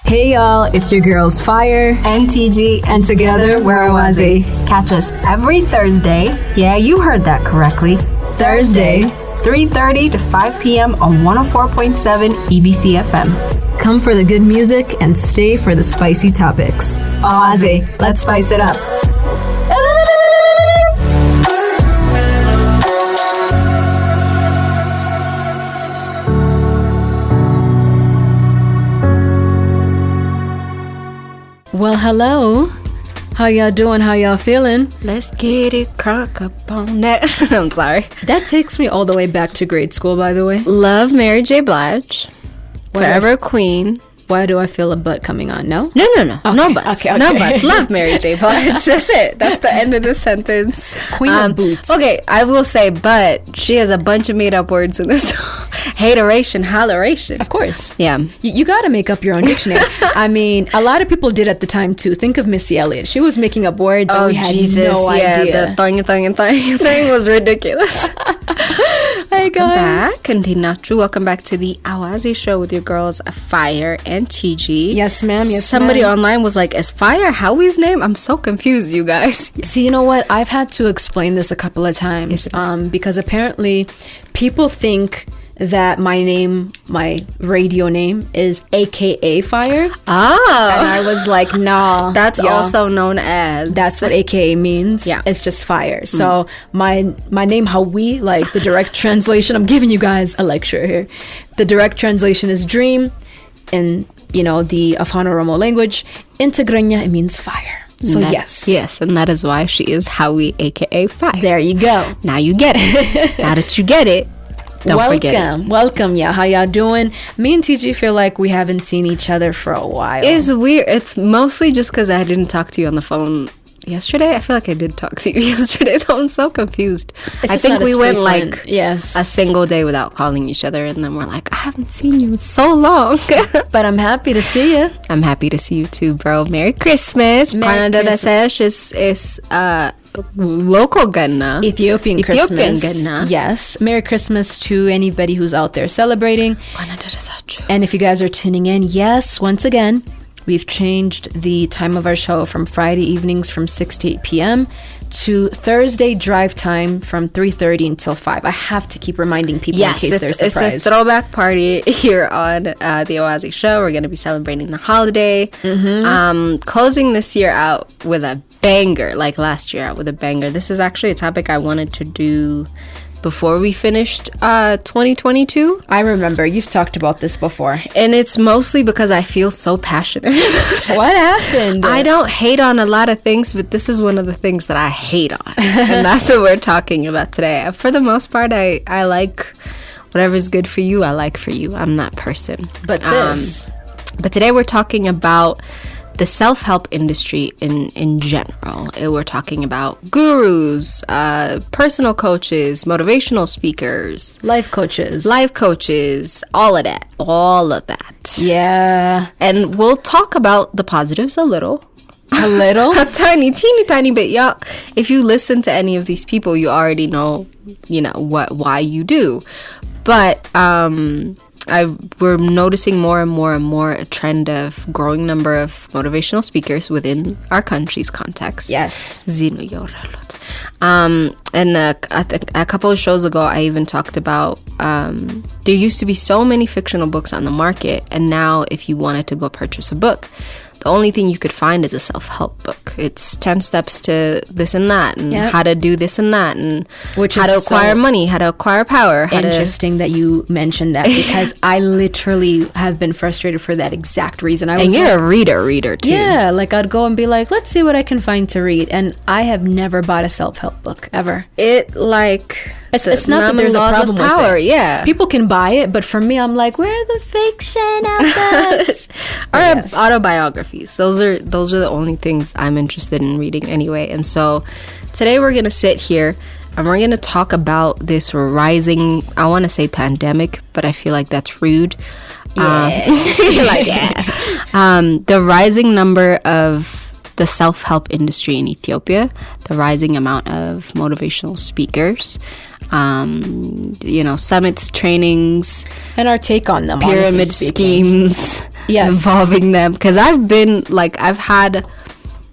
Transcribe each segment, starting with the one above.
Hey y'all, it's your girls Fire and TG, and together we're Awazi. Catch us every Thursday. Yeah, you heard that correctly. Thursday, 3:30 to 5 p.m. on 104.7 EBC FM. Come for the good music and stay for the spicy topics. Awazi, let's spice it up. Well, hello. How y'all doing? How y'all feeling? Let's get it crunk up on that. I'm sorry. That takes me all the way back to grade school, by the way. Love Mary J. Blige. Forever a Queen. Why do I feel a butt coming on? No? No. Okay, No butts. okay. No butts. Love Mary J. Blige. That's it. That's the end of the sentence. Queen of boots. Okay, I will say, but she has a bunch of made-up words in this. Hateration, holleration. Of course. Yeah. You got to make up your own dictionary. I mean, a lot of people did at the time, too. Think of Missy Elliott. She was making up words and we had no idea. The thing was ridiculous. Hey, guys. Welcome back to the Awazi Show with your girls, Fire and TG. Yes, ma'am. Yes, Somebody online was like, is Fire Howie's name? I'm so confused, you guys. See, you know what? I've had to explain this a couple of times because apparently people think that my radio name is AKA Fire. Oh. And I was like, nah. That's also known as. That's what AKA means. Yeah. It's just Fire. So my name, Hawi, like the direct translation, I'm giving you guys a lecture here. The direct translation is dream. In, the Afano Romo language. In Tigrinya, it means fire. So yes. Yes, and that is why she is Howie, AKA Fire. There you go. Now you get it. Now that you get it. Don't forget it. Welcome, yeah. How y'all doing? Me and TG feel like we haven't seen each other for a while. It's weird. It's mostly just because I didn't talk to you on the phone yesterday. I feel like I did talk to you yesterday, though. I'm so confused. I think we went a single day without calling each other, and then we're like, I haven't seen you in so long. But I'm happy to see you. I'm happy to see you too, bro. Merry Christmas. is local Ganna. Ethiopian Christmas. Yes. Merry Christmas to anybody who's out there celebrating. And if you guys are tuning in, yes, once again, we've changed the time of our show from Friday evenings from 6 to 8 p.m. to Thursday drive time from 3:30 until 5. I have to keep reminding people in case they're surprised. It's a throwback party here on the Awazi Show. We're going to be celebrating the holiday. Closing this year out with a banger, like last year out with a banger. This is actually a topic I wanted to do before we finished 2022. I remember you've talked about this before, and it's mostly because I feel so passionate. What happened? I don't hate on a lot of things, but this is one of the things that I hate on, and that's what we're talking about today. For the most part, I like whatever's good for you. I like for you. I'm that person. But today we're talking about the self-help industry in general. We're talking about gurus, personal coaches, motivational speakers, life coaches, all of that. Yeah. And we'll talk about the positives a little. A teeny tiny bit. Y'all, if you listen to any of these people, you already know, why you do. But we're noticing more and more a trend of growing number of motivational speakers within our country's context. Yes. And a couple of shows ago, I even talked about there used to be so many fictional books on the market, and now if you wanted to go purchase a book, the only thing you could find is a self-help book. It's 10 steps to this and that, and how to do this and that, and how to acquire money, how to acquire power. Interesting that you mentioned that, because I literally have been frustrated for that exact reason. And you're a reader too. Yeah, like I'd go and be like, let's see what I can find to read. And I have never bought a self-help book, ever. It's not that there's a problem with it. Yeah. People can buy it, but for me, I'm like, where are the fiction of this? Or autobiographies. Those are the only things I'm interested in reading anyway. And so today we're going to sit here and we're going to talk about this rising, I want to say pandemic, but I feel like that's rude. Yeah. The rising number of the self-help industry in Ethiopia, the rising amount of motivational speakers, summits, trainings, and our take on them, pyramid schemes, involving them. Because I've had,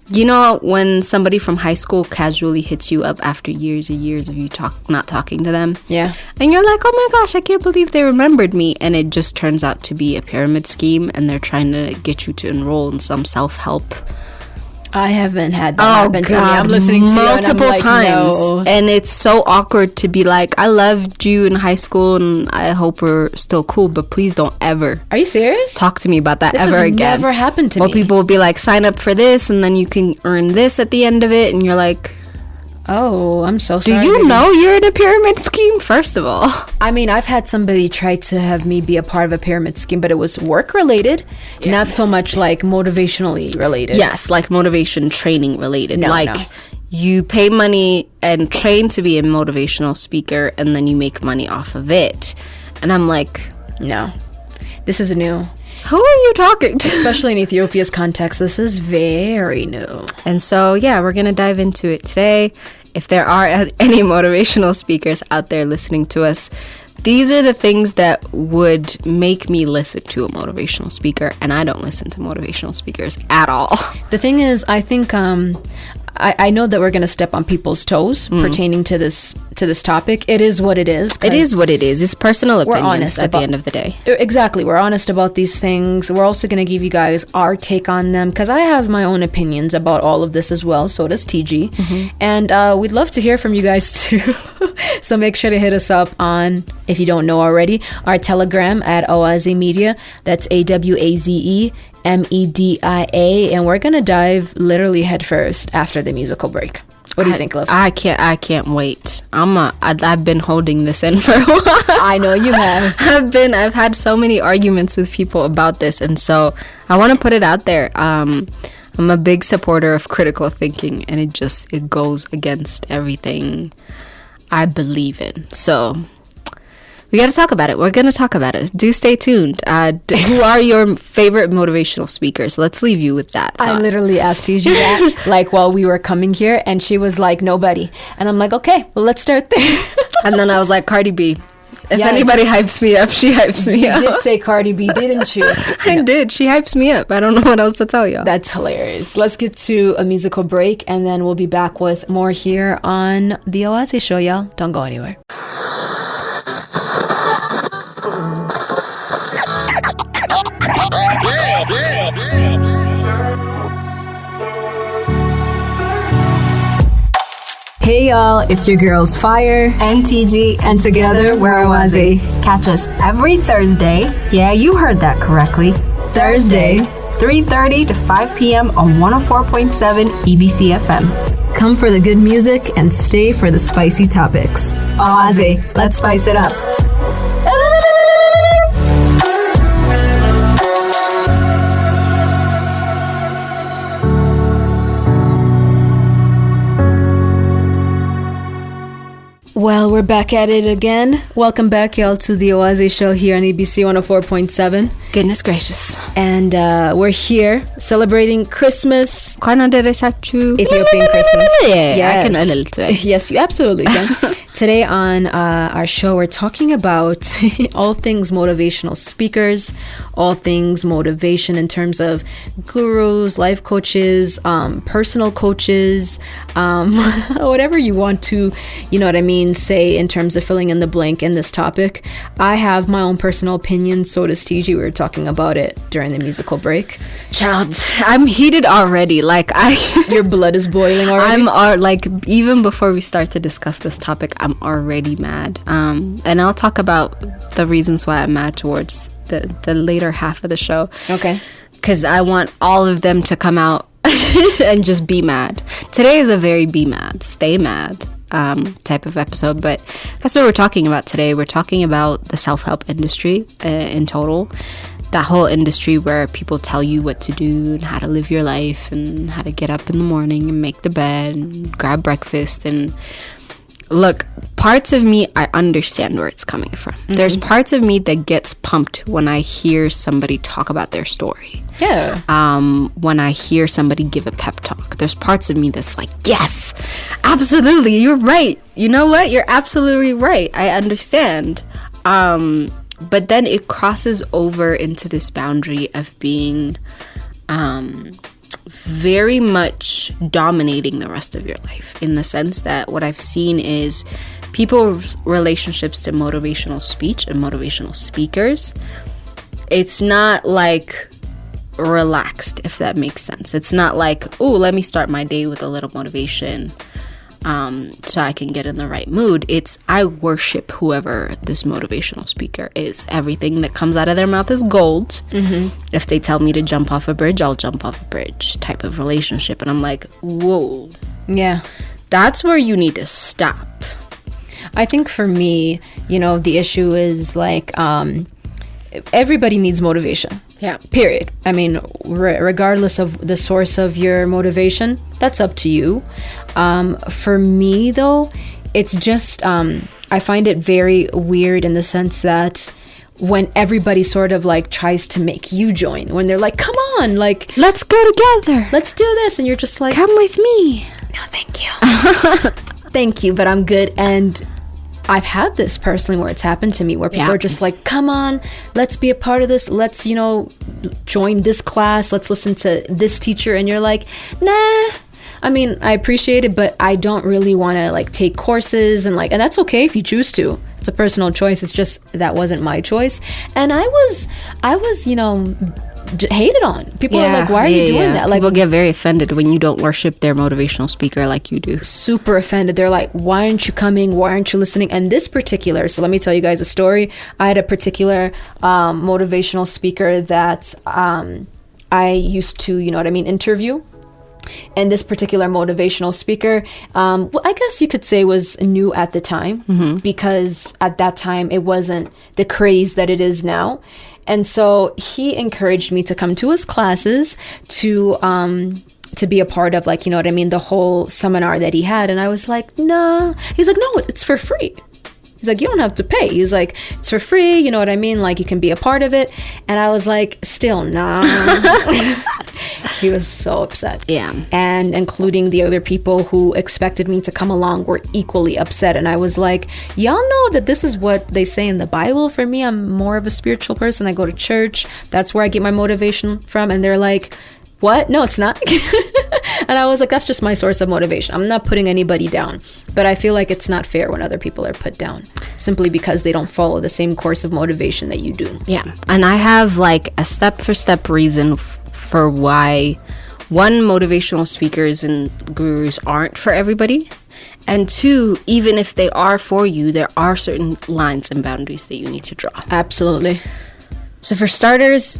you know, when somebody from high school casually hits you up after years and years of you not talking to them. Yeah. And you're like, oh my gosh, I can't believe they remembered me. And it just turns out to be a pyramid scheme, and they're trying to get you to enroll in some self-help. I haven't had that happen to me. I'm listening to multiple you and I'm like, times. no. And it's so awkward to be like, I loved you in high school and I hope we're still cool, but please don't ever. Are you serious? Talk to me about that this ever has again. Never happened to me. Well, people will be like, sign up for this and then you can earn this at the end of it. And you're like, oh, I'm so sorry. do you know you're in a pyramid scheme, first of all? I mean, I've had somebody try to have me be a part of a pyramid scheme, but it was work related, not so much like motivationally related. Yes, like motivation training related. No. You pay money and train to be a motivational speaker, and then you make money off of it. And I'm like, no, this is new. Who are you talking to? Especially in Ethiopia's context, this is very new. And so, yeah, we're going to dive into it today. If there are any motivational speakers out there listening to us, these are the things that would make me listen to a motivational speaker, and I don't listen to motivational speakers at all. The thing is, I think I know that we're going to step on people's toes pertaining to this topic. It is what it is. It is what it is. It's personal opinions at the end of the day. Exactly. We're honest about these things. We're also going to give you guys our take on them, because I have my own opinions about all of this as well. So does TG. Mm-hmm. And we'd love to hear from you guys too. So make sure to hit us up on, if you don't know already, our Telegram at Awaze Media. That's AWAZE MEDIA, and we're gonna dive literally headfirst after the musical break. What do you think, Liv? I can't wait. I've been holding this in for a while. I know you have. I've had so many arguments with people about this, and so I want to put it out there. I'm a big supporter of critical thinking, and it goes against everything I believe in. So we got to talk about it. We're going to talk about it. Do stay tuned. Who are your favorite motivational speakers? Let's leave you with that. I literally asked Tiju that, like, while we were coming here, and she was like, nobody. And I'm like, okay, well, let's start there. And then I was like, Cardi B. If anybody hypes me up, she hypes me up. You did say Cardi B, didn't you? I did. She hypes me up. I don't know what else to tell you. That's hilarious. Let's get to a musical break, and then we'll be back with more here on The Awaze Show, y'all. Don't go anywhere. Hey y'all, it's your girls Fire and TG, and together we're Awaze. Catch us every Thursday. Yeah, you heard that correctly. Thursday, 3:30 to 5 p.m. on 104.7 EBC FM. Come for the good music and stay for the spicy topics. Awaze, let's spice it up. Well, we're back at it again. Welcome back, y'all, to the Awaze Show here on ABC 104.7. Goodness gracious. And we're here celebrating Christmas. Ethiopian Christmas. Yeah, yes. I can a little today. Yes, you absolutely can. Today on our show, we're talking about all things motivational speakers, all things motivation in terms of gurus, life coaches, personal coaches, whatever you want to, you know what I mean, say in terms of filling in the blank in this topic. I have my own personal opinion, so does TG. We were talking about it during the musical break. Child, I'm heated already. Your blood is boiling already? Even before we start to discuss this topic, I'm already mad. And I'll talk about the reasons why I'm mad towards the later half of the show. Okay. Because I want all of them to come out and just be mad. Today is a very be mad, stay mad type of episode, but that's what we're talking about today. We're talking about the self-help industry in total. That whole industry where people tell you what to do and how to live your life and how to get up in the morning and make the bed and grab breakfast. And look, parts of me, I understand where it's coming from. Mm-hmm. There's parts of me that gets pumped when I hear somebody talk about their story. Yeah. When I hear somebody give a pep talk, there's parts of me that's like, yes, absolutely, you're right. You know what? You're absolutely right. I understand. but then it crosses over into this boundary of being very much dominating the rest of your life, in the sense that what I've seen is people's relationships to motivational speech and motivational speakers, it's not like relaxed, if that makes sense. It's not like, oh, let me start my day with a little motivation so I can get in the right mood. It's, I worship whoever this motivational speaker is. Everything that comes out of their mouth is gold. If they tell me to jump off a bridge, I'll jump off a bridge type of relationship. And I'm like, whoa. Yeah. That's where you need to stop. I think for me, you know, the issue is like everybody needs motivation. Yeah. Period. I mean, regardless of the source of your motivation, that's up to you. For me, though, it's just, I find it very weird in the sense that when everybody sort of like tries to make you join, when they're like, come on, like, let's go together. Let's do this. And you're just like, come with me. No, thank you. Thank you, but I'm good. And I've had this personally where it's happened to me where people are just like, come on, let's be a part of this. Let's, you know, join this class. Let's listen to this teacher. And you're like, nah. I mean, I appreciate it, but I don't really want to like take courses and that's okay if you choose to. It's a personal choice. It's just that wasn't my choice. And I was, you know, hated on. People are like, why are you doing that? Like, people get very offended when you don't worship their motivational speaker like you do. Super offended. They're like, why aren't you coming? Why aren't you listening? And this particular, so let me tell you guys a story. I had a particular motivational speaker that I used to, you know what I mean, interview. And this particular motivational speaker, well, I guess you could say was new at the time, because at that time it wasn't the craze that it is now. And so he encouraged me to come to his classes to be a part of, like, you know what I mean, the whole seminar that he had. And I was like, nah. He's like, no, it's for free. He's like, you don't have to pay. He's like, it's for free. You know what I mean? Like, you can be a part of it. And I was like, still, nah. He was so upset. Yeah. And including the other people who expected me to come along were equally upset. And I was like, y'all know that this is what they say in the Bible. For me, I'm more of a spiritual person. I go to church. That's where I get my motivation from. And they're like, what? No, it's not. And I was like, that's just my source of motivation. I'm not putting anybody down. But I feel like it's not fair when other people are put down simply because they don't follow the same course of motivation that you do. Yeah. And I have like a step-for-step reason for why, one, motivational speakers and gurus aren't for everybody. And two, even if they are for you, there are certain lines and boundaries that you need to draw. Absolutely. So for starters,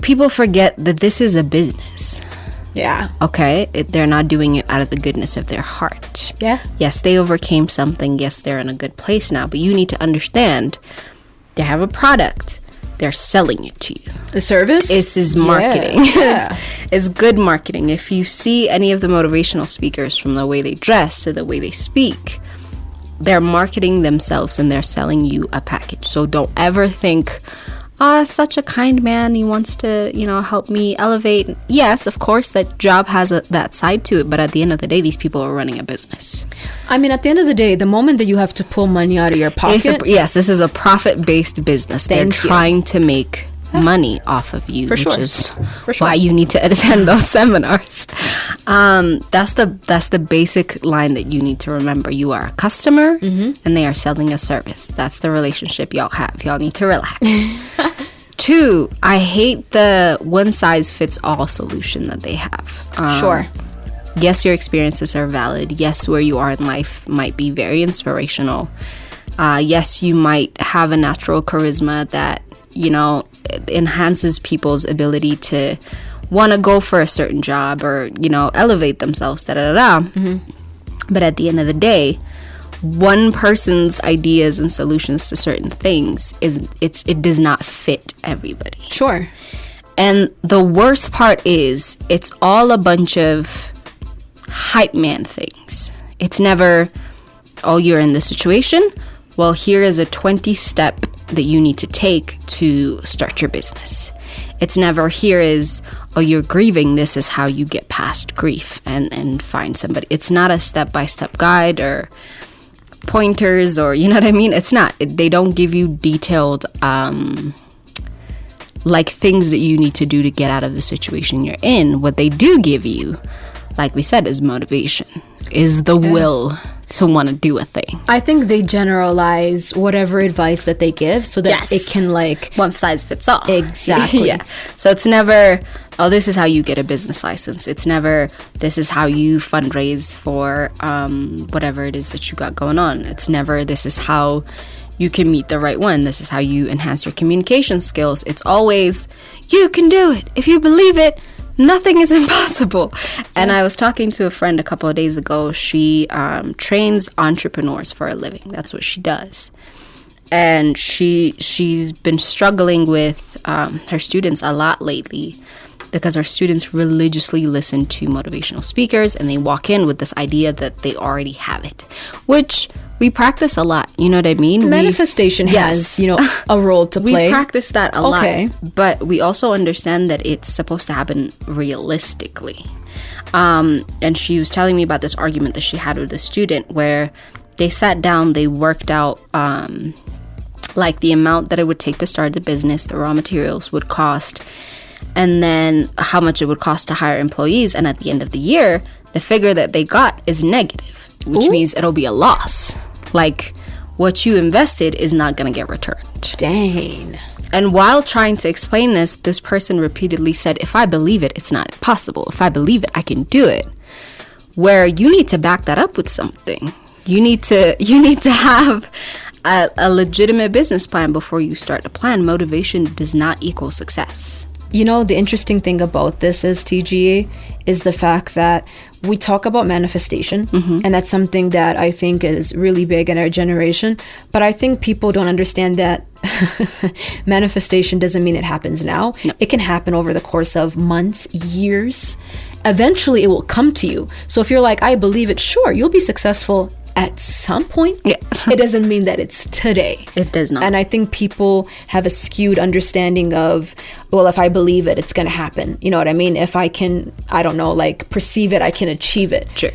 people forget that this is a business. Yeah. Okay? They're not doing it out of the goodness of their heart. Yeah. Yes, they overcame something. Yes, they're in a good place now. But you need to understand, they have a product. They're selling it to you. The service? This is marketing. Yeah. It's good marketing. If you see any of the motivational speakers, from the way they dress to the way they speak, they're marketing themselves and they're selling you a package. So don't ever think, such a kind man, he wants to, you know, help me elevate. Yes, of course, that job has that side to it, but at the end of the day, these people are running a business. I mean, at the end of the day, the moment that you have to pull money out of your pocket... Yes, this is a profit-based business. They're trying to make money off of you, which is why you need to attend those seminars. That's the basic line that you need to remember. You are a customer, and they are selling a service. That's the relationship y'all have. Y'all need to relax. Two, I hate the one-size-fits-all solution that they have. Sure. Yes, your experiences are valid. Yes, where you are in life might be very inspirational. Yes, you might have a natural charisma that, you know, enhances people's ability to want to go for a certain job or, you know, elevate themselves, But at the end of the day, one person's ideas and solutions to certain things it does not fit everybody. Sure. And the worst part is it's all a bunch of hype man things. It's never, oh, you're in this situation, well, here is a 20-step that you need to take to start your business. It's never, here is, oh, you're grieving, this is how you get past grief and find somebody. It's not a step-by-step guide or pointers, or you know what I mean. It's not. They don't give you detailed like things that you need to do to get out of the situation you're in. What they do give you, like we said, is motivation, is the will to want to do a thing. I think they generalize whatever advice that they give so that it can like one size fits all. Exactly. Yeah. So it's never, oh, this is how you get a business license. It's never, this is how you fundraise for whatever it is that you got going on. It's never, this is how you can meet the right one. This is how you enhance your communication skills. It's always, you can do it. If you believe it, nothing is impossible. And I was talking to a friend a couple of days ago. She trains entrepreneurs for a living. That's what she does. And she's been struggling with her students a lot lately, because our students religiously listen to motivational speakers, and they walk in with this idea that they already have it, which we practice a lot. You know what I mean? Manifestation has, you know, a role to play. We practice that a lot. But we also understand that it's supposed to happen realistically. And she was telling me about this argument that she had with a student where they sat down, they worked out like the amount that it would take to start the business, the raw materials would cost, and then how much it would cost to hire employees. And at the end of the year, the figure that they got is negative, which means it'll be a loss. Like, what you invested is not going to get returned. Dang. And while trying to explain this person repeatedly said, if I believe it, it's not impossible. If I believe it, I can do it. Where you need to back that up with something. You need to have a legitimate business plan before you start the plan. Motivation does not equal success. You know, the interesting thing about this is, TGA, is the fact that we talk about manifestation, and that's something that I think is really big in our generation. But I think people don't understand that manifestation doesn't mean it happens now. No. It can happen over the course of months, years. Eventually, it will come to you. So if you're like, I believe it, sure, you'll be successful at some point. Yeah. It doesn't mean that it's today. It does not. And I think people have a skewed understanding of, well, if I believe it, it's going to happen. You know what I mean? If I can, I don't know, like perceive it, I can achieve it. True.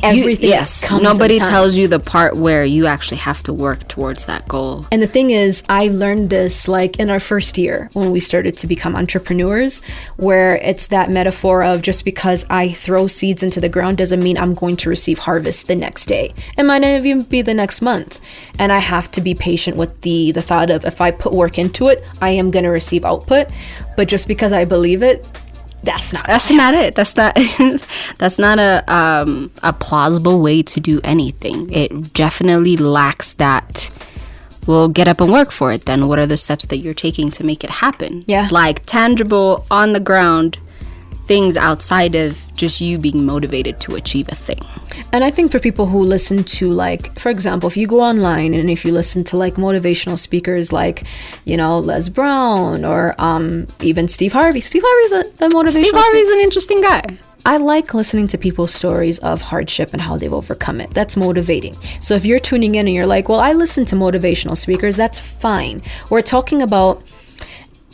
Everything comes Nobody in time. tells you the part where you actually have to work towards that goal. And the thing is, I learned this like in our first year when we started to become entrepreneurs, where it's that metaphor of just because I throw seeds into the ground doesn't mean I'm going to receive harvest the next day. It might not even be the next month. And I have to be patient with the thought of, if I put work into it, I am going to receive output. But just because I believe it, that's not it. That's not a plausible way to do anything. It definitely lacks that, well, get up and work for it then. What are the steps that you're taking to make it happen? Yeah. Like tangible, on the ground things outside of just you being motivated to achieve a thing. And I think for people who listen to, like, for example, if you go online and if you listen to like motivational speakers like, you know, Les Brown or even Steve Harvey. Steve Harvey's a motivational Steve Harvey's an interesting guy. I like listening to people's stories of hardship and how they've overcome it. That's motivating. So if you're tuning in and you're like, well, I listen to motivational speakers, that's fine. We're talking about,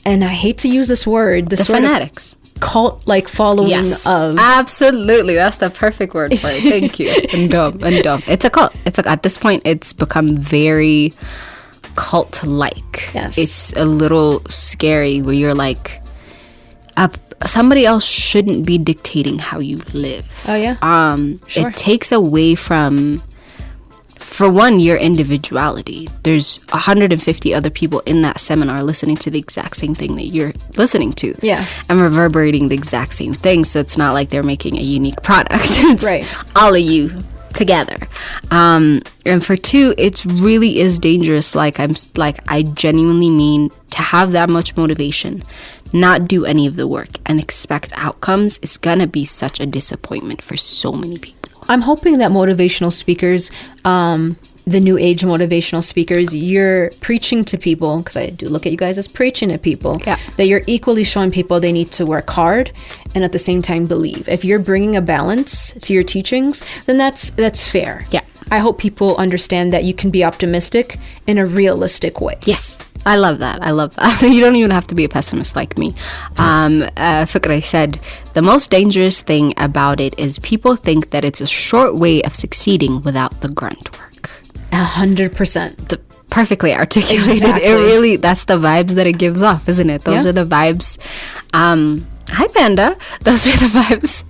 and I hate to use this word, the sort fanatics. Cult like following of, absolutely, that's the perfect word for it. Thank you. and dumb it's a cult. At this point it's become very cult like. Yes, it's a little scary where you're like, somebody else shouldn't be dictating how you live. Oh yeah. Sure. It takes away from, for one, your individuality. There's 150 other people in that seminar listening to the exact same thing that you're listening to. Yeah. And reverberating the exact same thing. So it's not like they're making a unique product. It's right. all of you together. And for two, it really is dangerous. I genuinely mean, to have that much motivation, not do any of the work and expect outcomes, it's gonna be such a disappointment for so many people. I'm hoping that motivational speakers, the new age motivational speakers, you're preaching to people, because I do look at you guys as preaching to people, that you're equally showing people they need to work hard and at the same time believe. If you're bringing a balance to your teachings, then that's fair. Yeah. I hope people understand that you can be optimistic in a realistic way. Yes. I love that. You don't even have to be a pessimist like me. Fikri said, the most dangerous thing about it is people think that it's a short way of succeeding without the grunt work. 100%. Perfectly articulated. Exactly. It really, that's the vibes that it gives off, isn't it? Those are the vibes. Hi Panda. Those are the vibes.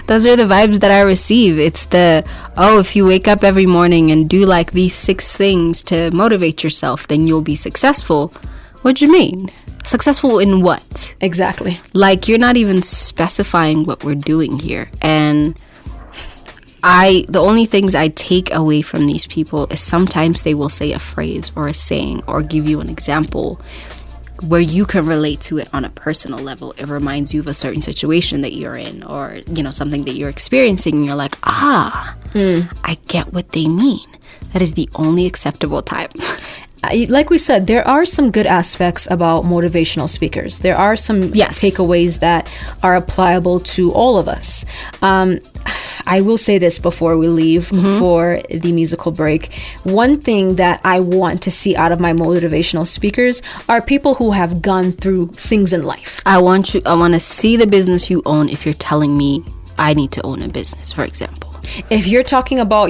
Those are the vibes that I receive. It's the, if you wake up every morning and do like these 6 things to motivate yourself, then you'll be successful. What do you mean? Successful in what? Exactly. Like, you're not even specifying what we're doing here. And the only things I take away from these people is sometimes they will say a phrase or a saying or give you an example where you can relate to it on a personal level. It reminds you of a certain situation that you're in, or, something that you're experiencing, and you're like, I get what they mean. That is the only acceptable time. Like we said, there are some good aspects about motivational speakers. There are some takeaways that are applicable to all of us. I will say this before we leave for the musical break. One thing that I want to see out of my motivational speakers are people who have gone through things in life. I want to see the business you own if you're telling me I need to own a business, for example. If you're talking about,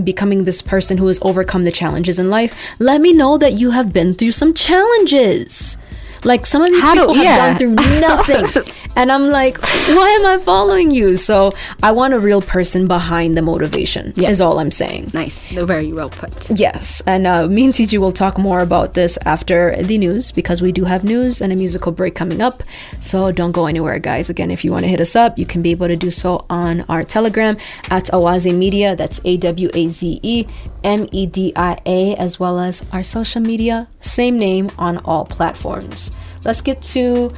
becoming this person who has overcome the challenges in life, let me know that you have been through some challenges. Like, some of these people have gone through nothing. And I'm like, why am I following you? So I want a real person behind the motivation, is all I'm saying. Nice. Very well put. Yes. And me and TG will talk more about this after the news, because we do have news and a musical break coming up. So don't go anywhere, guys. Again, if you want to hit us up, you can be able to do so on our Telegram at Awaze Media. That's AWAZE MEDIA, as well as our social media, same name on all platforms. Let's get to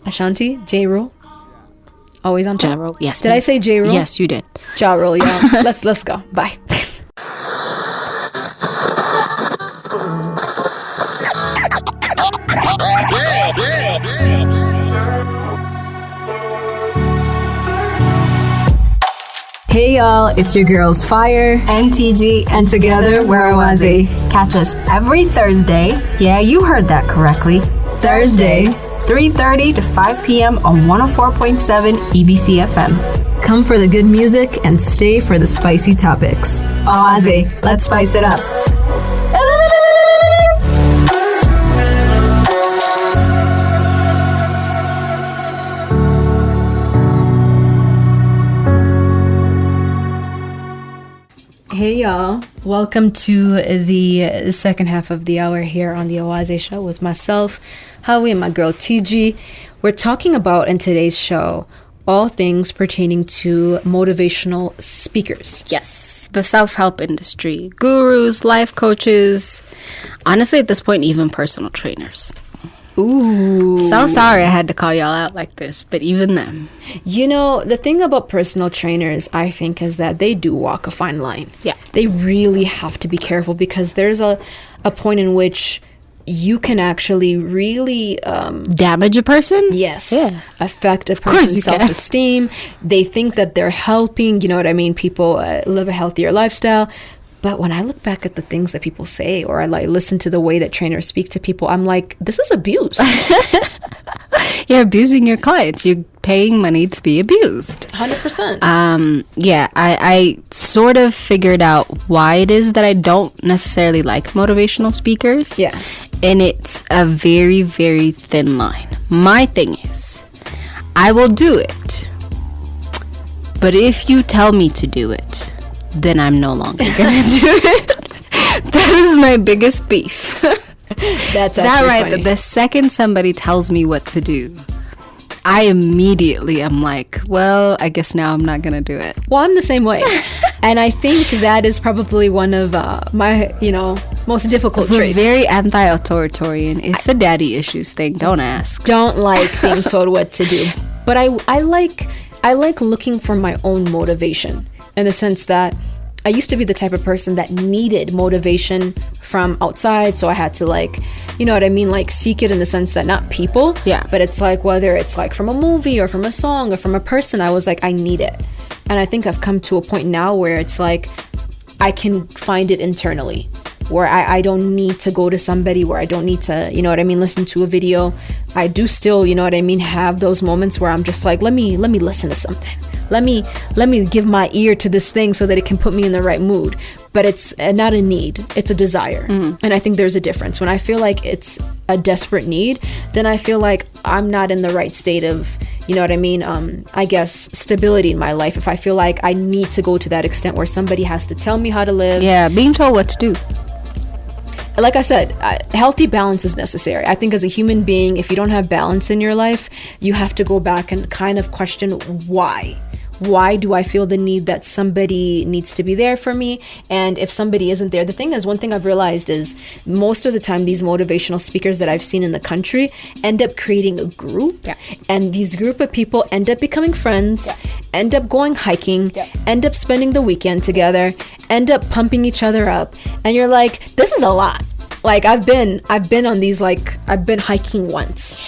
Ashanti, J. Rule. Always on top. Ja Rule, yes. Did I say J. Rule? Yes, you did. Ja Rule, yeah. Let's go. Bye. Hey y'all, it's your girls Fire, NTG, and together we're Awaze. Catch us every Thursday. Yeah, you heard that correctly. Thursday, 3:30 to 5 p.m. on 104.7 EBC FM. Come for the good music and stay for the spicy topics. Awaze, let's spice it up. Hey y'all, welcome to the second half of the hour here on the Awaze Show with myself, Howie, and my girl TG. We're talking about, in today's show, all things pertaining to motivational speakers. Yes, the self-help industry, gurus, life coaches, honestly at this point even personal trainers. Ooh. So sorry I had to call y'all out like this, but even them. The thing about personal trainers, I think, is that they do walk a fine line. Yeah. They really have to be careful, because there's a point in which you can actually really damage a person. Yes. Yeah. Affect a person's self-esteem. They think that they're helping, people live a healthier lifestyle. But when I look back at the things that people say, or I listen to the way that trainers speak to people, I'm like, this is abuse. You're abusing your clients. You're paying money to be abused. 100%. Yeah, I sort of figured out why it is that I don't necessarily like motivational speakers. Yeah. And it's a very, very thin line. My thing is, I will do it. But if you tell me to do it, then I'm no longer gonna do it. That is my biggest beef. That's that right. Funny. The second somebody tells me what to do, I immediately am like, well, I guess now I'm not gonna do it. Well, I'm the same way. And I think that is probably one of my, most difficult traits. Very anti-authoritarian. It's a daddy issues thing. Don't ask. Don't like being told what to do. But I like looking for my own motivation, in the sense that I used to be the type of person that needed motivation from outside. So I had to seek it, in the sense that not people. Yeah. But it's like, whether it's like from a movie or from a song or from a person, I was like, I need it. And I think I've come to a point now where it's like, I can find it internally, where I don't need to go to somebody, where I don't need to, listen to a video. I do still, have those moments where I'm just like, let me listen to something. Let me give my ear to this thing so that it can put me in the right mood. but it's not a need, it's a desire. And I think there's a difference. When I feel like it's a desperate need, then I feel like I'm not in the right state of, you know what I mean, I guess stability in my life. If I feel like I need to go to that extent where somebody has to tell me how to live. Yeah, being told what to do. Like I said, healthy balance is necessary. I think as a human being, if you don't have balance in your life, you have to go back and kind of question why. Why do I feel the need that somebody needs to be there for me? And if somebody isn't there, the thing is, one thing I've realized is most of the time these motivational speakers that I've seen in the country end up creating a group. Yeah. And these group of people end up becoming friends, end up going hiking, end up spending the weekend together, end up pumping each other up. And you're like, this is a lot. Like I've been on these, like I've been hiking once,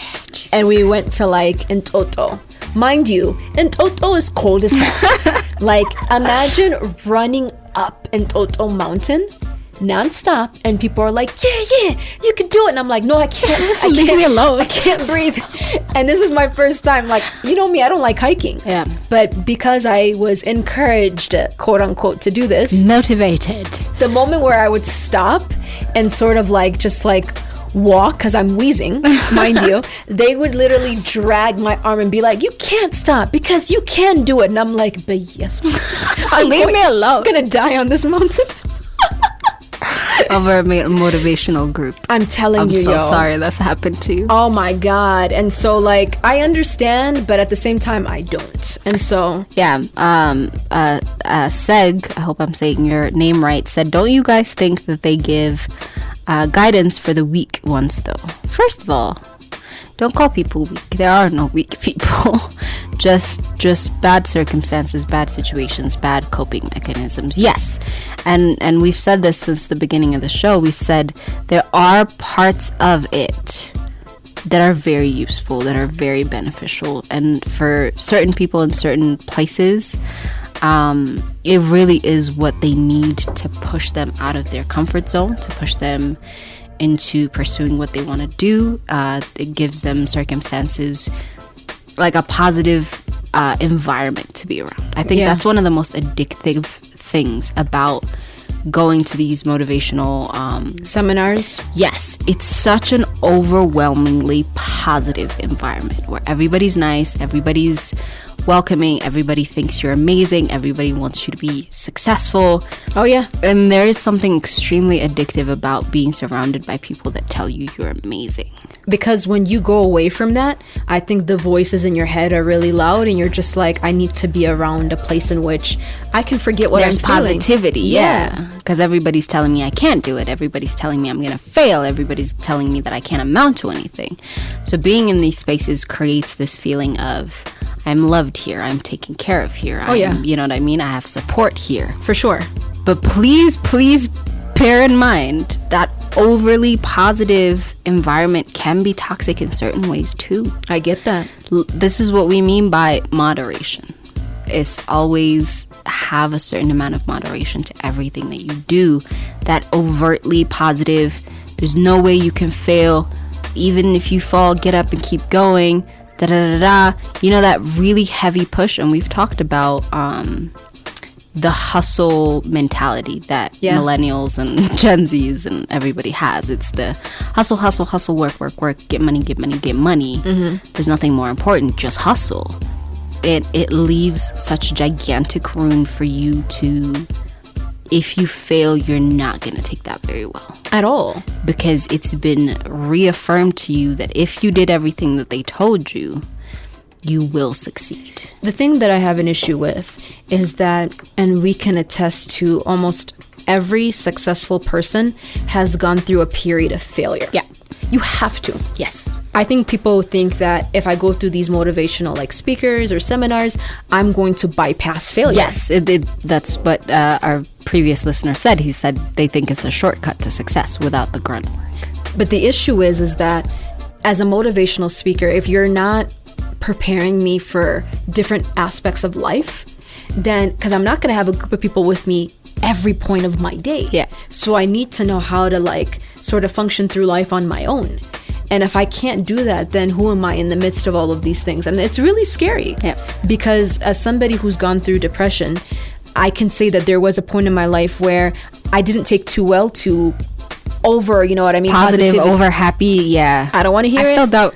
and we went to like Entoto. Mind you, Entoto is cold as hell. Like, imagine running up Entoto mountain non-stop, and people are like, yeah, you can do it. And I'm like, no, I can't. Leave me alone. I can't breathe. And this is my first time. Like, you know me, I don't like hiking. Yeah. But because I was encouraged, quote unquote, to do this. Motivated. The moment where I would stop and sort of like, just like, walk, because I'm wheezing, mind you, they would literally drag my arm and be like, you can't stop because you can do it. And I'm like, but yes, leave me alone. I'm gonna die on this mountain. Over a motivational group. I'm telling I'm you, so sorry that's happened to you. Oh my God. And so like I understand, but at the same time I don't. And so yeah, Seg, I hope I'm saying your name right, said, don't you guys think that they give guidance for the weak ones though? First of all, don't call people weak. There are no weak people. just bad circumstances, bad situations, bad coping mechanisms. Yes. And we've said this since the beginning of the show. We've said there are parts of it that are very useful, that are very beneficial, and for certain people in certain places, it really is what they need to push them out of their comfort zone, to push them into pursuing what they want to do. It gives them circumstances, like a positive environment to be around. I think that's one of the most addictive things about going to these motivational seminars. Yes, it's such an overwhelmingly positive environment where everybody's nice, everybody's welcoming, everybody thinks you're amazing, everybody wants you to be successful. Oh yeah. And there is something extremely addictive about being surrounded by people that tell you you're amazing. Because when you go away from that, I think the voices in your head are really loud, and you're just like, I need to be around a place in which I can forget what there's I'm feeling. Positivity. Yeah. Because everybody's telling me I can't do it. Everybody's telling me I'm going to fail. Everybody's telling me that I can't amount to anything. So being in these spaces creates this feeling of, I'm loved here, I'm taken care of here. You know what I mean? I have support here. For sure. But please bear in mind that overly positive environment can be toxic in certain ways too. I get that. This is what we mean by moderation. Is always have a certain amount of moderation to everything that you do. That overtly positive, there's no way you can fail. Even if you fall, get up and keep going. Da da da da. You know, that really heavy push. And we've talked about the hustle mentality that millennials and Gen Zs and everybody has. It's the hustle, work, get money. Mm-hmm. There's nothing more important, just hustle. It leaves such gigantic room for you to, if you fail, you're not going to take that very well. At all. Because it's been reaffirmed to you that if you did everything that they told you, you will succeed. The thing that I have an issue with is that, and we can attest to, almost every successful person has gone through a period of failure. Yeah. You have to. Yes. I think people think that if I go through these motivational like speakers or seminars, I'm going to bypass failure. Yes, that's what our previous listener said. He said they think it's a shortcut to success without the grunt work. But the issue is that as a motivational speaker, if you're not preparing me for different aspects of life, then, because I'm not going to have a group of people with me every point of my day. Yeah. So I need to know how to like sort of function through life on my own. And if I can't do that, then who am I in the midst of all of these things? And it's really scary. Yeah. Because as somebody who's gone through depression, I can say that there was a point in my life where I didn't take too well to over, you know what I mean? Positive, over happy, yeah. I don't want to hear it. Still don't.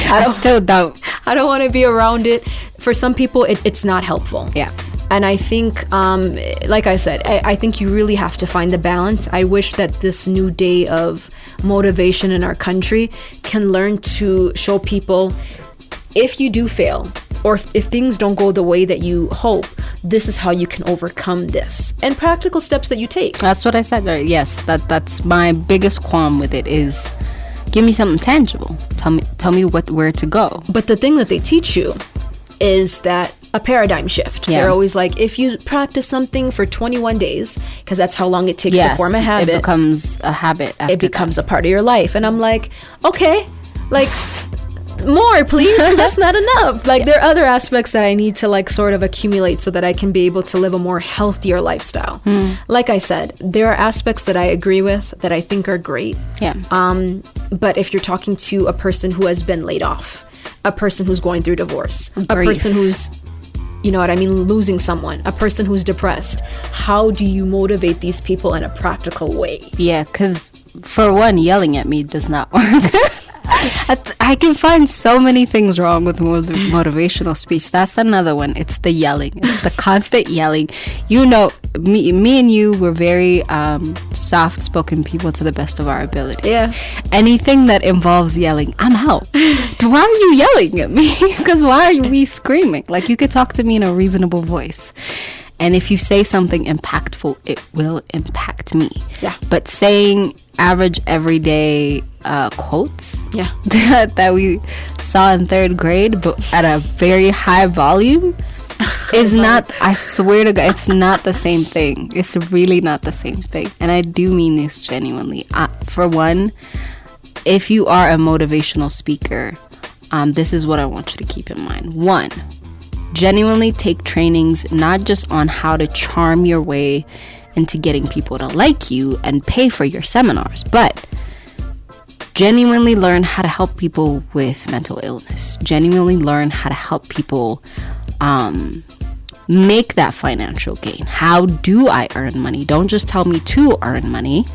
I still don't. I don't want to be around it. For some people, it's not helpful. Yeah. And I think, like I said, I think you really have to find the balance. I wish that this new day of motivation in our country can learn to show people, if you do fail, or if things don't go the way that you hope, this is how you can overcome this. And practical steps that you take. That's what I said. Yes, that's my biggest qualm with it is, give me something tangible. Tell me where to go. But the thing that they teach you is that a paradigm shift. Yeah. They're always like, if you practice something for 21 days, because that's how long it takes to form a habit. It becomes a habit. It becomes a part of your life. And I'm like, okay, like, more please, because that's not enough. Like, there are other aspects that I need to like sort of accumulate so that I can be able to live a more healthier lifestyle. Like I said, there are aspects that I agree with that I think are great. Yeah. But if you're talking to a person who has been laid off, a person who's going through divorce, a person who's, you know what I mean, losing someone, a person who's depressed, how do you motivate these people in a practical way? Yeah, because for one, yelling at me does not work. I can find so many things wrong with motivational speech. That's another one. It's the yelling. It's the constant yelling. You know, me and you were very soft-spoken people to the best of our abilities. Yeah. Anything that involves yelling, I'm out. Why are you yelling at me? Because why are we screaming? Like, you could talk to me in a reasonable voice. And if you say something impactful, it will impact me. Yeah. But saying average everyday quotes that we saw in 3rd grade, but at a very high volume, is not, I swear to God, it's not the same thing. It's really not the same thing. And I do mean this genuinely. For one, if you are a motivational speaker, this is what I want you to keep in mind. One, genuinely take trainings not just on how to charm your way into getting people to like you and pay for your seminars, but genuinely learn how to help people with mental illness. Genuinely learn how to help people make that financial gain. How do I earn money? Don't just tell me to earn money.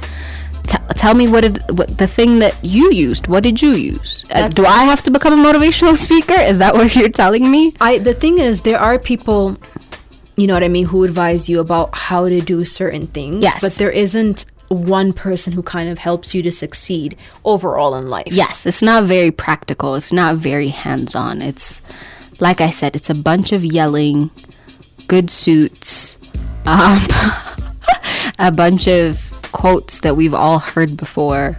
Tell me what the thing that you used. What did you use? Do I have to become a motivational speaker? Is that what you're telling me? The thing is, there are people, you know what I mean, who advise you about how to do certain things. Yes. But there isn't one person who kind of helps you to succeed overall in life. Yes. It's not very practical. It's not very hands-on. It's, like I said, it's a bunch of yelling, good suits, a bunch of quotes that we've all heard before,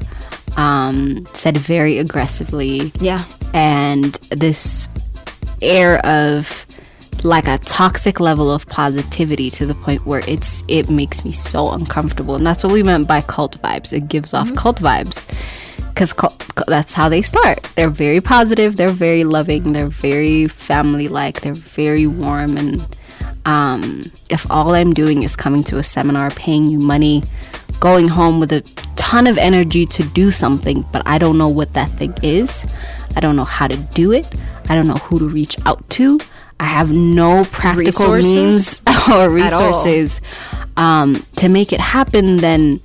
said very aggressively. Yeah. And this air of like a toxic level of positivity to the point where it makes me so uncomfortable. And that's what we meant by cult vibes. It gives off cult vibes, because that's how they start. They're very positive, they're very loving, they're very family-like, they're very warm. And if all I'm doing is coming to a seminar, paying you money, going home with a ton of energy to do something, but I don't know what that thing is, I don't know how to do it, I don't know who to reach out to, I have no practical means or resources to make it happen, then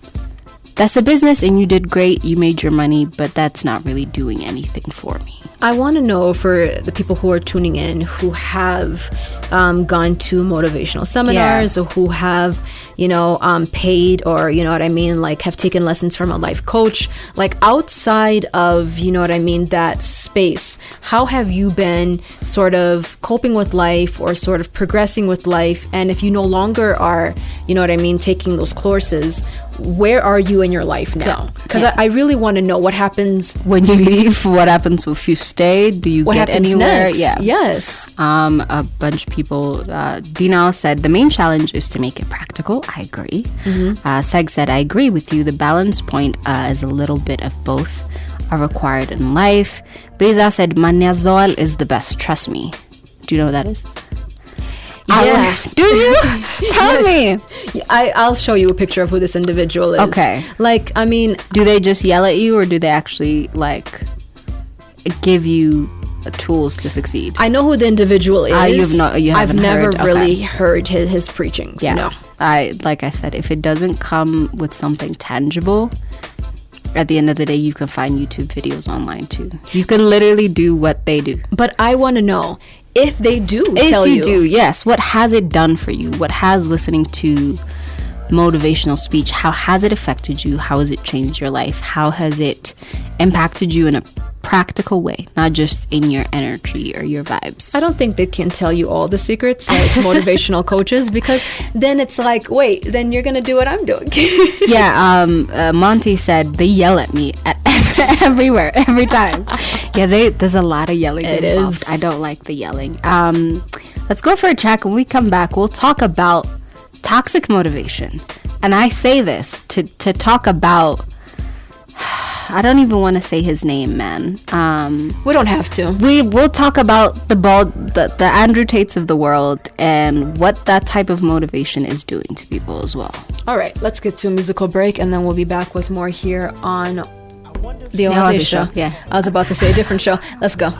that's a business and you did great, you made your money, but that's not really doing anything for me. I want to know, for the people who are tuning in who have gone to motivational seminars, or who have, you know, paid, or, you know what I mean, like have taken lessons from a life coach, like outside of, you know what I mean, that space, how have you been sort of coping with life or sort of progressing with life? And if you no longer are, you know what I mean, taking those courses, where are you in your life now? Because I really want to know what happens when you leave. What happens if you stay? Do you get anywhere? Next? Yeah. Yes. A bunch of people. Dinal said the main challenge is to make it practical. I agree. Seg said, I agree with you. The balance point is a little bit of both are required in life. Beza said, Manyazol is the best. Trust me. Do you know what that is? Yeah. Do you? Tell me. I'll show you a picture of who this individual is. Okay. Like, I mean, do they just yell at you, or do they actually like give you tools to succeed. I know who the individual is. I've never really heard his preachings. Yeah. No. Like I said, if it doesn't come with something tangible, at the end of the day, you can find YouTube videos online too. You can literally do what they do. But I want to know, if they do tell you. If you do, yes. What has it done for you? What has listening to motivational speech, how has it affected you? How has it changed your life? How has it impacted you in a practical way, not just in your energy or your vibes? I don't think they can tell you all the secrets like motivational coaches, because then it's like, wait, then you're gonna do what I'm doing. Monty said they yell at me at everywhere, every time. There's a lot of yelling involved. I don't like the yelling. Let's go for a check. When we come back, we'll talk about toxic motivation. And I say this to talk about, I don't even want to say his name, man. We don't have to. We'll talk about the Andrew Tates of the world and what that type of motivation is doing to people as well. All right, let's get to a musical break, and then we'll be back with more here on the Oaze Show. Yeah, I was about to say a different show. Let's go.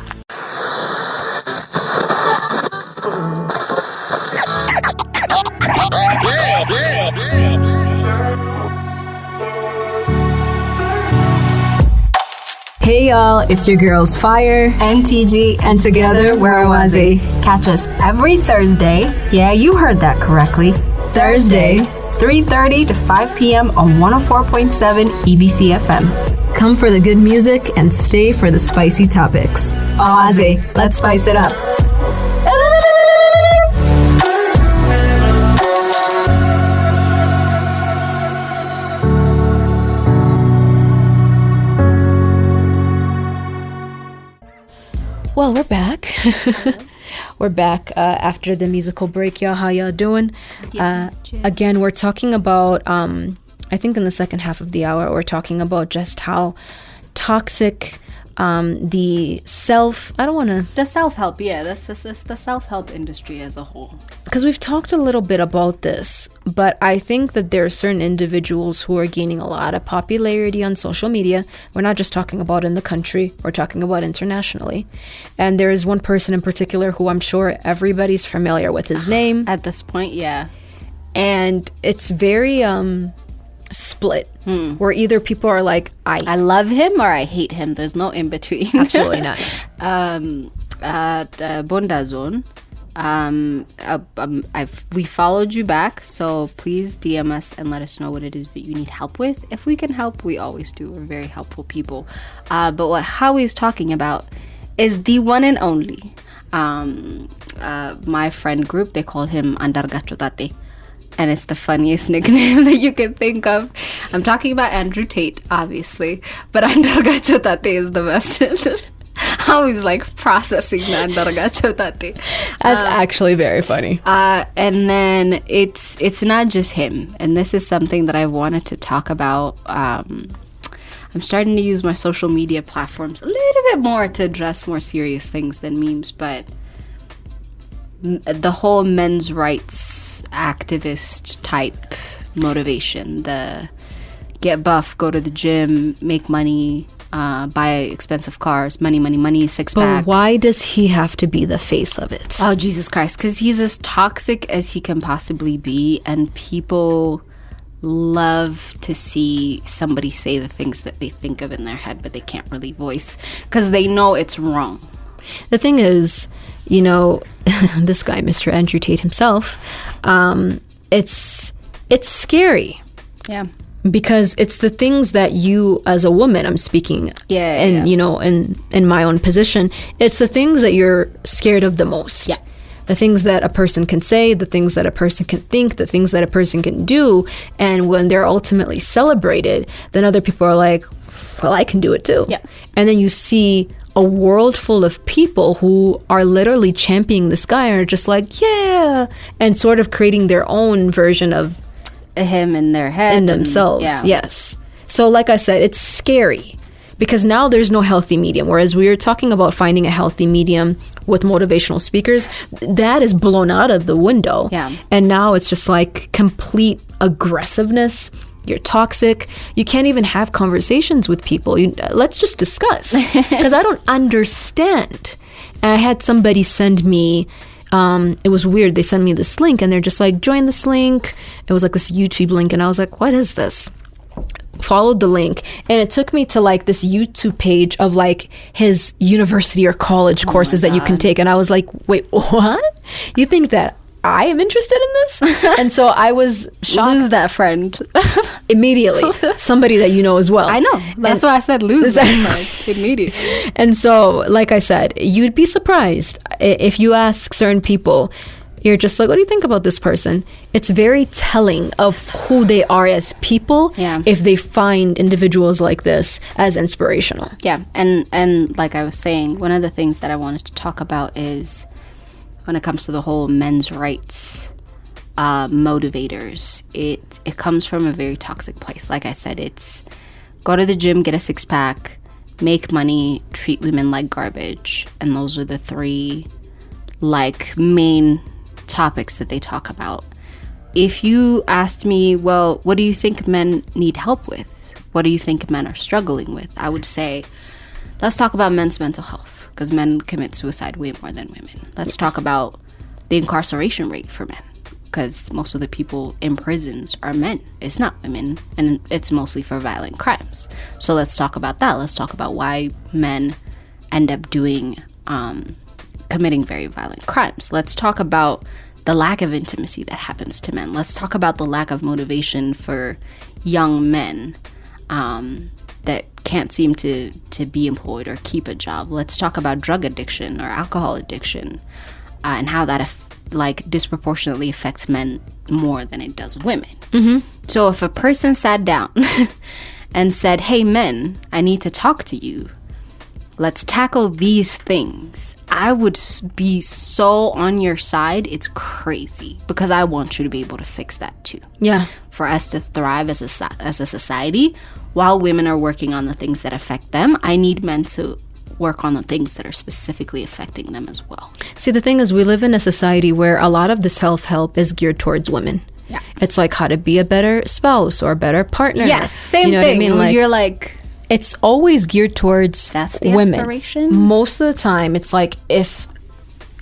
Hey y'all, it's your girls Fire, NTG, and together we're Oaze. Catch us every Thursday. Yeah, you heard that correctly. Thursday, 3:30 to 5 p.m. on 104.7 EBC FM. Come for the good music and stay for the spicy topics. Oaze, let's spice it up. Well, we're back. We're back after the musical break. Y'all, how y'all doing? Again, we're talking about, I think in the second half of the hour, we're talking about just how toxic the self-help, that's the self-help industry as a whole. Because we've talked a little bit about this, but I think that there are certain individuals who are gaining a lot of popularity on social media. We're not just talking about in the country, we're talking about internationally. And there is one person in particular who I'm sure everybody's familiar with his name. At this point, yeah. And it's very split, where either people are like, I love him or I hate him. There's no in between. Absolutely not. Bunda Zone. We followed you back, so please DM us and let us know what it is that you need help with. If we can help, we always do. We're very helpful people. But what Howie's talking about is the one and only. My friend group, they call him Andargachotate. And it's the funniest nickname that you can think of. I'm talking about Andrew Tate, obviously, but Andargachotate is the best. Always like processing the Andargachotate. That's actually very funny. And then it's not just him, and this is something that I wanted to talk about. I'm starting to use my social media platforms a little bit more to address more serious things than memes, but the whole men's rights activist type motivation, the get buff, go to the gym, make money, buy expensive cars, money, six-pack. But why does he have to be the face of it? Oh, Jesus Christ. Because he's as toxic as he can possibly be, and people love to see somebody say the things that they think of in their head, but they can't really voice because they know it's wrong. The thing is, this guy, Mr. Andrew Tate himself, it's scary. Yeah. Because it's the things that you, as a woman, I'm speaking, in my own position, it's the things that you're scared of the most. Yeah. The things that a person can say, the things that a person can think, the things that a person can do. And when they're ultimately celebrated, then other people are like, well, I can do it too. Yeah. And then you see a world full of people who are literally championing this guy and are just like, yeah, and sort of creating their own version of him in their head. In themselves, yes. So like I said, it's scary because now there's no healthy medium. Whereas we were talking about finding a healthy medium with motivational speakers, that is blown out of the window. Yeah. And now it's just like complete aggressiveness. You're toxic. You can't even have conversations with people. Let's just discuss. Because I don't understand. And I had somebody send me, it was weird. They sent me this link and they're just like, join this link. It was like this YouTube link. And I was like, what is this? Followed the link and it took me to like this YouTube page of like his university or college courses that you can take. And I was like, wait, what? You think that I am interested in this? And so I was shocked. Lose that friend. Immediately. Somebody that you know as well. I know. That's why I said lose that friend immediately. And so, like I said, you'd be surprised if you ask certain people, you're just like, what do you think about this person? It's very telling of who they are as people if they find individuals like this as inspirational. Yeah. And like I was saying, one of the things that I wanted to talk about is when it comes to the whole men's rights motivators, it comes from a very toxic place. Like I said, it's go to the gym, get a six-pack, make money, treat women like garbage. And those are the three like main topics that they talk about. If you asked me, well, what do you think men need help with? What do you think men are struggling with? I would say, let's talk about men's mental health, because men commit suicide way more than women. Let's talk about the incarceration rate for men, because most of the people in prisons are men. It's not women, and it's mostly for violent crimes. So let's talk about that. Let's talk about why men end up committing very violent crimes. Let's talk about the lack of intimacy that happens to men. Let's talk about the lack of motivation for young men that can't seem to be employed or keep a job. Let's talk about drug addiction or alcohol addiction and how that disproportionately affects men more than it does women. Mm-hmm. So if a person sat down and said, hey men, I need to talk to you, let's tackle these things, I would be so on your side. It's crazy, because I want you to be able to fix that too. Yeah. For us to thrive as a society, while women are working on the things that affect them, I need men to work on the things that are specifically affecting them as well. See, the thing is, we live in a society where a lot of the self-help is geared towards women. Yeah. It's like how to be a better spouse or a better partner. Yes, same thing. What I mean? Like, you're like... It's always geared towards that's the women. Aspiration? Most of the time, it's like if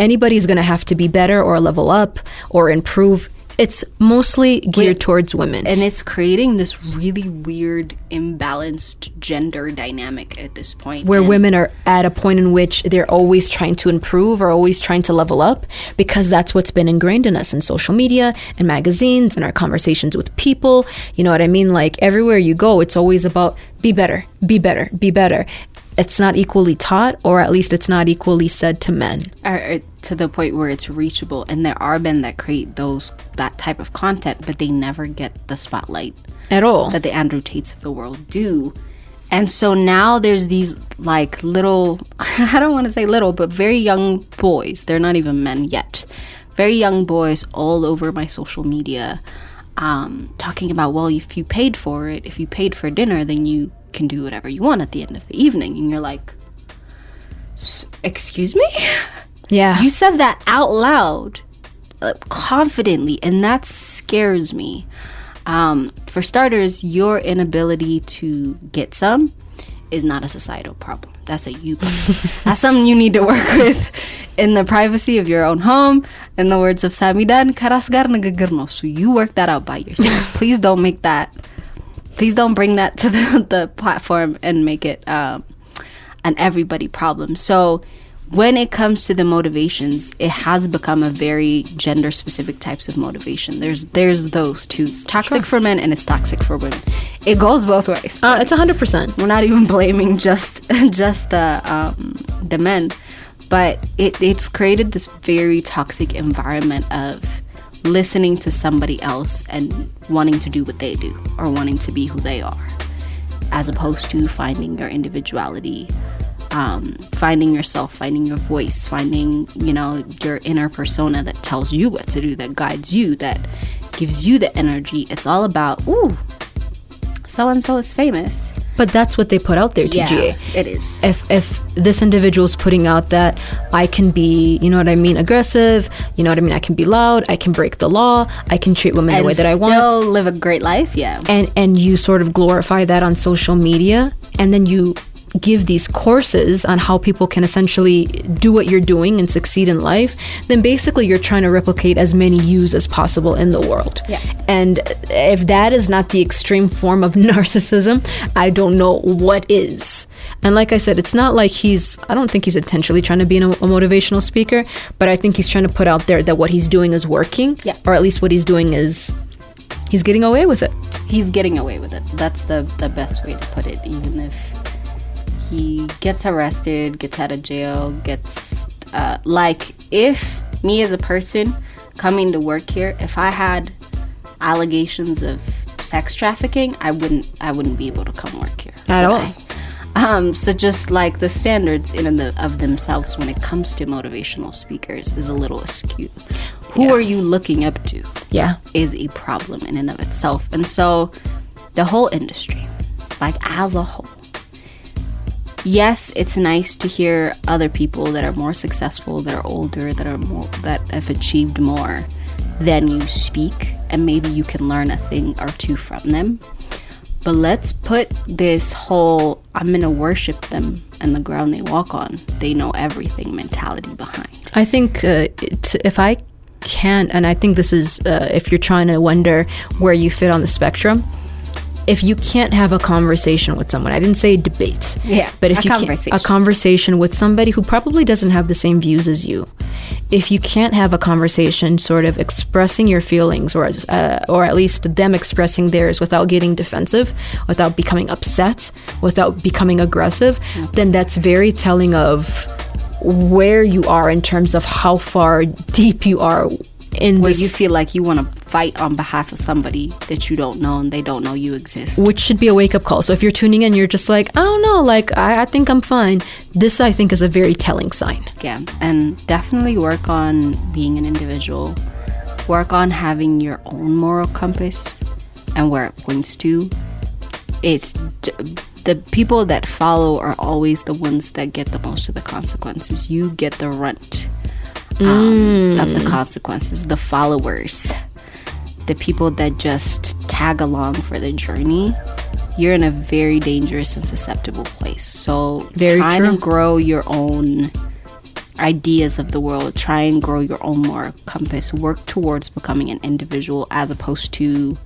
anybody's going to have to be better or level up or improve, it's mostly geared towards women. And it's creating this really weird, imbalanced gender dynamic at this point. Where women are at a point in which they're always trying to improve or always trying to level up, because that's what's been ingrained in us in social media and magazines and our conversations with people. You know what I mean? Like everywhere you go, it's always about be better, be better, be better. It's not equally taught, or at least it's not equally said to men. Or to the point where it's reachable. And there are men that create that type of content, but they never get the spotlight at all that the Andrew Tates of the world do. And so now there's these like little, I don't want to say little, but very young boys. They're not even men yet. Very young boys all over my social media talking about, well, if you paid for it, if you paid for dinner, then you can do whatever you want at the end of the evening. And you're like, excuse me? Yeah. You said that out loud, confidently, and that scares me. For starters, your inability to get some is not a societal problem. That's a you problem. That's something you need to work with in the privacy of your own home. In the words of Samidan, karasgar nagagirno. So you work that out by yourself. Please don't bring that to the platform and make it an everybody problem. So when it comes to the motivations, it has become a very gender specific types of motivation. There's those two. It's toxic for men and it's toxic for women. It goes both ways. It's 100%. We're not even blaming just the men, but it's created this very toxic environment of listening to somebody else and wanting to do what they do or wanting to be who they are, as opposed to finding your individuality, finding yourself, finding your voice, finding, your inner persona that tells you what to do, that guides you, that gives you the energy. It's all about, ooh, so-and-so is famous. But that's what they put out there, TGA. Yeah, it is. If this individual's putting out that I can be, aggressive, I can be loud, I can break the law, I can treat women the way that I want. And still live a great life, yeah. And you sort of glorify that on social media, and then you give these courses on how people can essentially do what you're doing and succeed in life, then basically you're trying to replicate as many yous as possible in the world. Yeah. And if that is not the extreme form of narcissism, I don't know what is. And like I said, it's not like I don't think he's intentionally trying to be a motivational speaker, but I think he's trying to put out there that what he's doing is working. Yeah. Or at least what he's doing is, he's getting away with it. He's getting away with it. That's the best way to put it. Even if he gets arrested, gets out of jail, gets if me as a person coming to work here, if I had allegations of sex trafficking, I wouldn't be able to come work here At all. So just like the standards in and of themselves when it comes to motivational speakers is a little askew. Who are you looking up to? Yeah. Is a problem in and of itself. And so the whole industry, like as a whole, yes, it's nice to hear other people that are more successful, that are older, that have achieved more than you speak, and maybe you can learn a thing or two from them. But let's put this whole I'm gonna worship them and the ground they walk on, they know everything mentality behind. I think if I can't, and I think this is if you're trying to wonder where you fit on the spectrum, if you can't have a conversation with someone, I didn't say debate, but if you can't, a conversation with somebody who probably doesn't have the same views as you, if you can't have a conversation sort of expressing your feelings or at least them expressing theirs without getting defensive, without becoming upset, without becoming aggressive, then that's very telling of where you are in terms of how far deep you are in where this, you feel like you want to fight on behalf of somebody that you don't know and they don't know you exist. Which should be a wake-up call. So if you're tuning in, you're just like, I don't know, like, I think I'm fine. This, I think, is a very telling sign. Yeah, and definitely work on being an individual. Work on having your own moral compass and where it points to. It's the people that follow are always the ones that get the most of the consequences. You get the runt of the consequences. The followers, the people that just tag along for the journey, you're in a very dangerous and susceptible place. So try to grow your own ideas of the world. Try and grow your own moral compass. Work towards becoming an individual as opposed to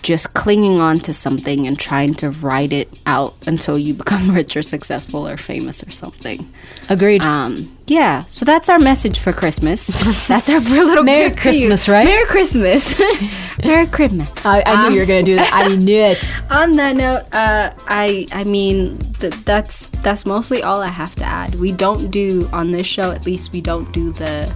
just clinging on to something and trying to ride it out until you become rich or successful or famous or something. Agreed. Yeah, so that's our message for Christmas. That's our little Merry gift Christmas, to you. right? Merry Christmas. Merry Christmas. I knew you were going to do that. I knew it. On that note, I mean, that's mostly all I have to add. We don't do, on this show at least, we don't do the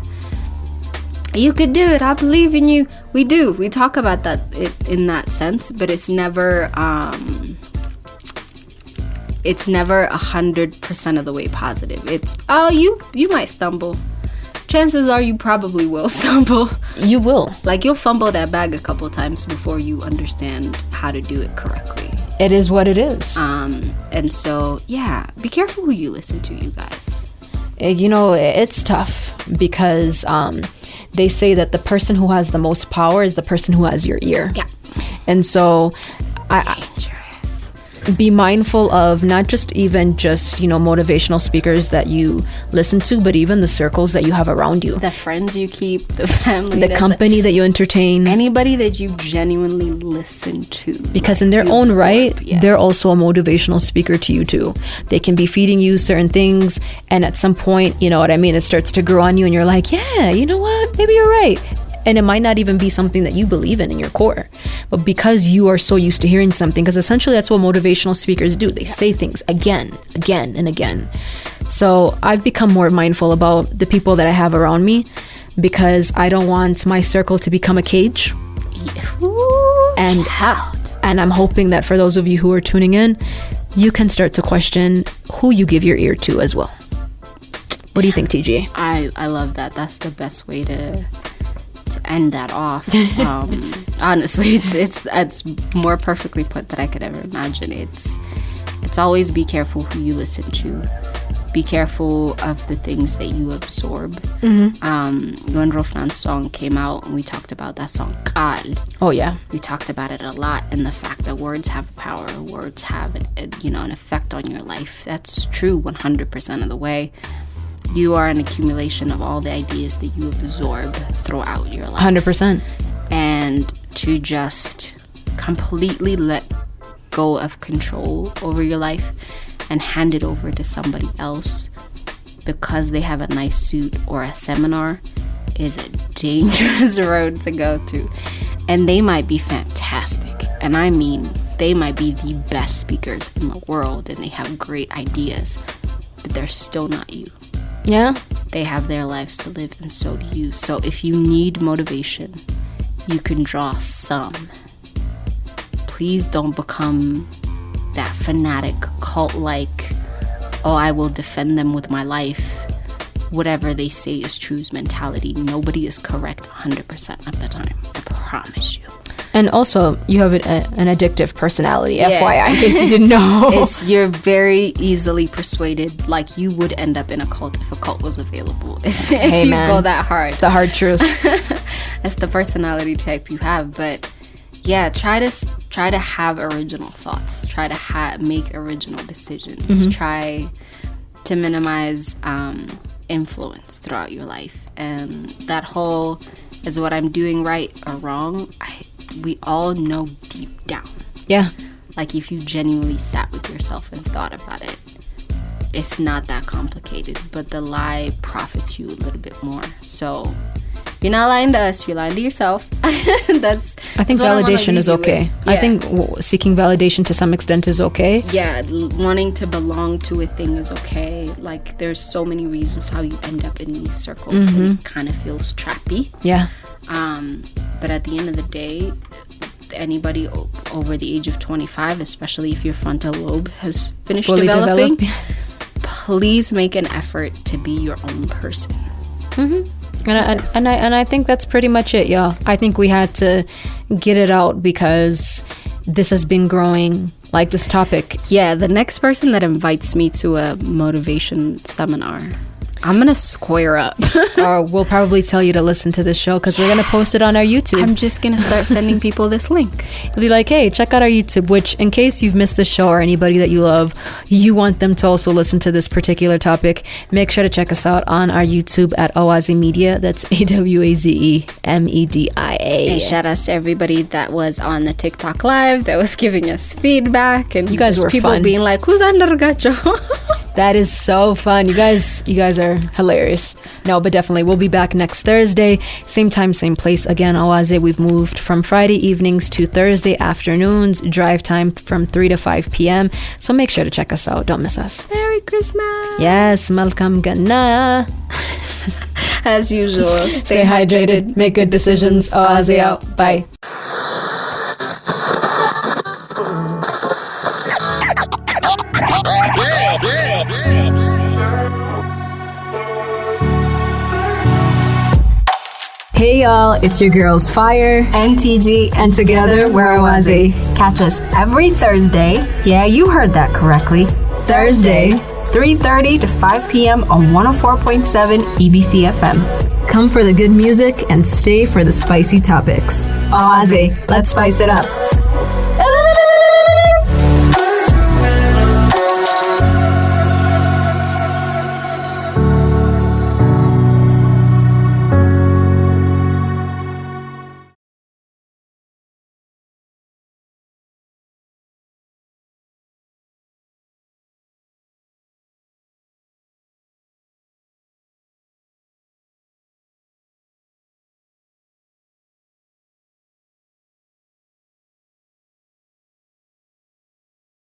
you could do it, I believe in you. We do. We talk about that in that sense, but it's never 100% of the way positive. It's you might stumble. Chances are you probably will stumble. You will. Like you'll fumble that bag a couple times before you understand how to do it correctly. It is what it is. And so yeah, be careful who you listen to, you guys. You know, it's tough because they say that the person who has the most power is the person who has your ear. Yeah. And so Dangerous. Be mindful of not just motivational speakers that you listen to, but even the circles that you have around you. The friends you keep, the family. The company that you entertain. Anybody that you genuinely listen to. Because in their own right, they're also a motivational speaker to you too. They can be feeding you certain things, and at some point, you know what I mean, it starts to grow on you and you're like, yeah, you know what, maybe you're right. And it might not even be something that you believe in your core. But because you are so used to hearing something, because essentially that's what motivational speakers do. They say things again, and again. So I've become more mindful about the people that I have around me because I don't want my circle to become a cage. And I'm hoping that for those of you who are tuning in, you can start to question who you give your ear to as well. What do you think, TG? I love that. That's the best way to end that off. Honestly, it's more perfectly put than I could ever imagine. It's always be careful who you listen to. be careful of the things that you absorb. When Rofnan's song came out, and we talked about that song, Kal. Oh, yeah. We talked about it a lot, and the fact that words have power, words have an effect on your life. That's true 100% of the way. You are an accumulation of all the ideas that you absorb throughout your life. 100%. And to just completely let go of control over your life and hand it over to somebody else because they have a nice suit or a seminar is a dangerous road to go to. And they might be fantastic. And I mean, they might be the best speakers in the world and they have great ideas, but they're still not you. Yeah. They have their lives to live, and so do you. So if you need motivation, you can draw some. Please don't become that fanatic, cult-like, oh, I will defend them with my life. Whatever they say is true's mentality. Nobody is correct 100% of the time. I promise you. And also, you have an addictive personality, FYI, in case you didn't know. You're very easily persuaded, like you would end up in a cult if a cult was available. If you go that hard. It's the hard truth. That's the personality type you have. But yeah, try to have original thoughts. Try to make original decisions. Try to minimize influence throughout your life. And that whole, is what I'm doing right or wrong? We all know deep down. Yeah. Like if you genuinely sat with yourself and thought about it, it's not that complicated, but the lie profits you a little bit more. So you're not lying to us, you're lying to yourself. I think validation is okay. Yeah. I think seeking validation to some extent is okay. Yeah, wanting to belong to a thing is okay. Like there's so many reasons how you end up in these circles and it kind of feels trappy. Yeah. But at the end of the day, anybody over the age of 25, especially if your frontal lobe has finished fully developing, please make an effort to be your own person. And I think that's pretty much it, y'all. I think we had to get it out because this has been growing, like this topic. Yeah, the next person that invites me to a motivation seminar, I'm going to square up. Or we'll probably tell you to listen to this show because we're going to post it on our YouTube. I'm just going to start sending people this link. You'll be like, hey, check out our YouTube, which in case you've missed the show or anybody that you love, you want them to also listen to this particular topic, make sure to check us out on our YouTube at Awaze Media. That's AWAZE MEDIA. And shout out to everybody that was on the TikTok Live that was giving us feedback. And you guys were people fun. Being like, who's under Gacho? That is so fun. You guys are hilarious. No, but definitely we'll be back next Thursday. Same time, same place. Again, Awaze, we've moved from Friday evenings to Thursday afternoons. Drive time from 3 to 5 p.m. So make sure to check us out. Don't miss us. Merry Christmas. Yes, Malcolm Ganna. As usual, stay hydrated, make good decisions. Awaze out. Bye. Hey y'all, it's your girls Fire, NTG, and together we're Awaze. Catch us every Thursday. Yeah, you heard that correctly. Thursday, 3:30 to 5 p.m. on 104.7 EBC FM. Come for the good music and stay for the spicy topics. Awaze, let's spice it up.